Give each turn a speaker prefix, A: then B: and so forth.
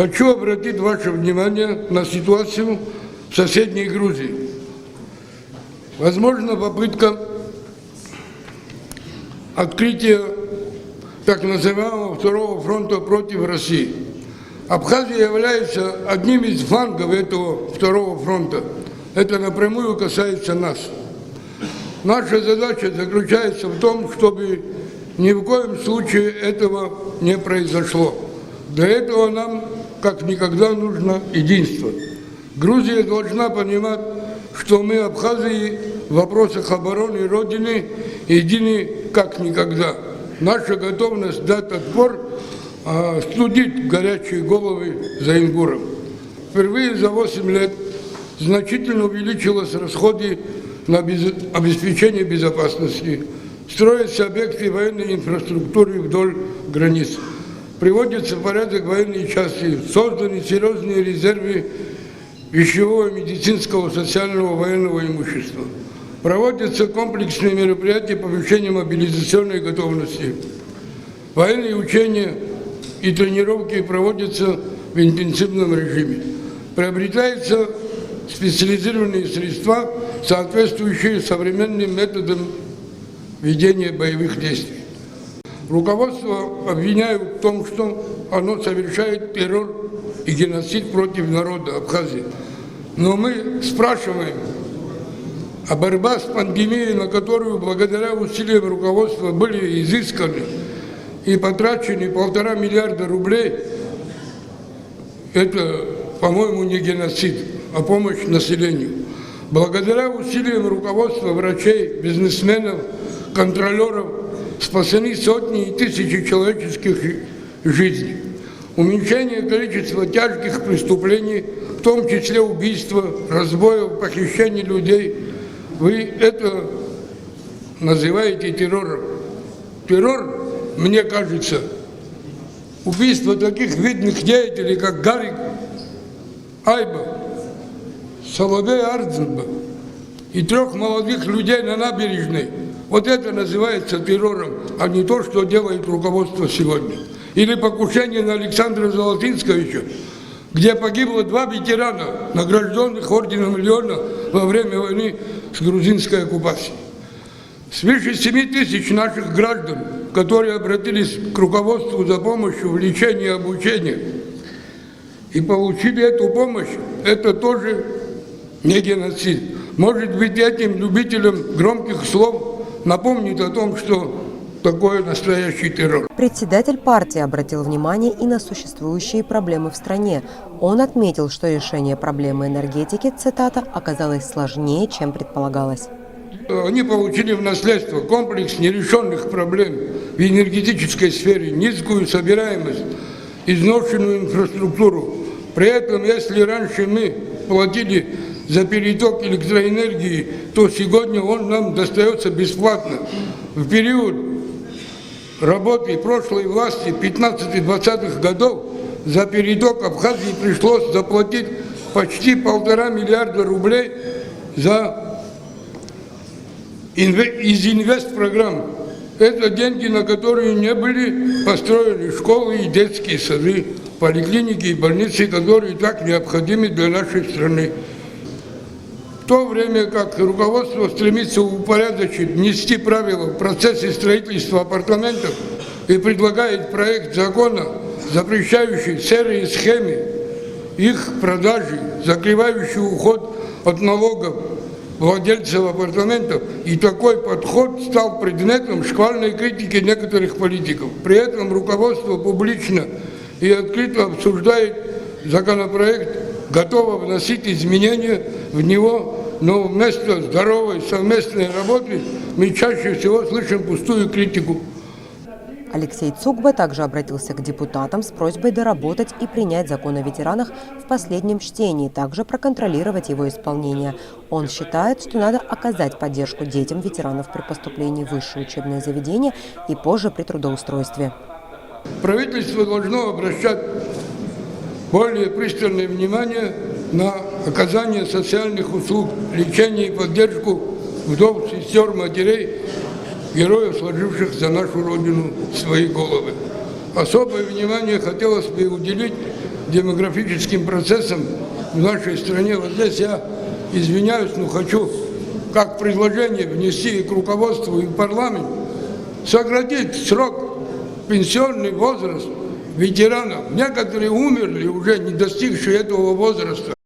A: Хочу обратить ваше внимание на ситуацию в соседней Грузии. Возможно, попытка открытия так называемого второго фронта против России. Абхазия является одним из флангов этого второго фронта. Это напрямую касается нас. Наша задача заключается в том, чтобы ни в коем случае этого не произошло. Для этого нам, как никогда, нужно единство. Грузия должна понимать, что мы, Абхазии, в вопросах обороны Родины едины как никогда. Наша готовность дать отпор студит горячие головы за Ингуром. Впервые за 8 лет значительно увеличились расходы на обеспечение безопасности. Строятся объекты военной инфраструктуры вдоль границ. Приводятся в порядок военные части. Созданы серьезные резервы вещевого, медицинского, социального, военного имущества. Проводятся комплексные мероприятия по повышению мобилизационной готовности. Военные учения и тренировки проводятся в интенсивном режиме. Приобретаются специализированные средства, соответствующие современным методам ведения боевых действий. Руководство обвиняют в том, что оно совершает террор и геноцид против народа Абхазии. Но мы спрашиваем, а борьба с пандемией, на которую благодаря усилиям руководства были изысканы и потрачены 1,5 миллиарда рублей, это, по-моему, не геноцид, а помощь населению. Благодаря усилиям руководства, врачей, бизнесменов, контролеров спасены сотни и тысячи человеческих жизней. Уменьшение количества тяжких преступлений, в том числе убийства, разбоев, похищений людей, вы это называете террором. Террор, мне кажется, убийство таких видных деятелей, как Гарик Айба, Соловей Ардзенба и 3 молодых людей на набережной. Вот это называется террором, а не то, что делает руководство сегодня. Или покушение на Александра Золотинского, где погибло 2 ветерана, награжденных орденом Леона во время войны с грузинской оккупацией. Свыше 7 тысяч наших граждан, которые обратились к руководству за помощью в лечении и обучении и получили эту помощь, это тоже не геноцид. Может быть, этим любителям громких слов напомнит о том, что такое настоящий террор.
B: Председатель партии обратил внимание и на существующие проблемы в стране. Он отметил, что решение проблемы энергетики, цитата, оказалось сложнее, чем предполагалось.
A: Они получили в наследство комплекс нерешенных проблем в энергетической сфере, низкую собираемость, изношенную инфраструктуру. При этом, если раньше мы платили за переток электроэнергии, то сегодня он нам достается бесплатно. В период работы прошлой власти 15-20-х годов за переток Абхазии пришлось заплатить почти 1,5 миллиарда рублей из инвестпрограмм. Это деньги, на которые не были построены школы и детские сады, поликлиники и больницы, которые так необходимы для нашей страны. В то время как руководство стремится упорядочить, внести правила в процессе строительства апартаментов и предлагает проект закона, запрещающий серые схемы, их продажи, закрывающий уход от налогов владельцев апартаментов, и такой подход стал предметом шквальной критики некоторых политиков. При этом руководство публично и открыто обсуждает законопроект, готово вносить изменения в него, но вместо здоровой совместной работы мы чаще всего слышим пустую критику.
B: Алексей Цугба также обратился к депутатам с просьбой доработать и принять закон о ветеранах в последнем чтении, также проконтролировать его исполнение. Он считает, что надо оказать поддержку детям ветеранов при поступлении в высшее учебное заведение и позже при трудоустройстве.
A: Правительство должно обращать более пристальное внимание на оказание социальных услуг, лечение и поддержку вдов, сестер, матерей, героев, сложивших за нашу Родину свои головы. Особое внимание хотелось бы уделить демографическим процессом в нашей стране. Вот здесь я извиняюсь, но хочу как предложение внести и к руководству, и в парламент, сократить срок пенсионный возраст ветеранов. Некоторые умерли, уже не достигшие этого возраста.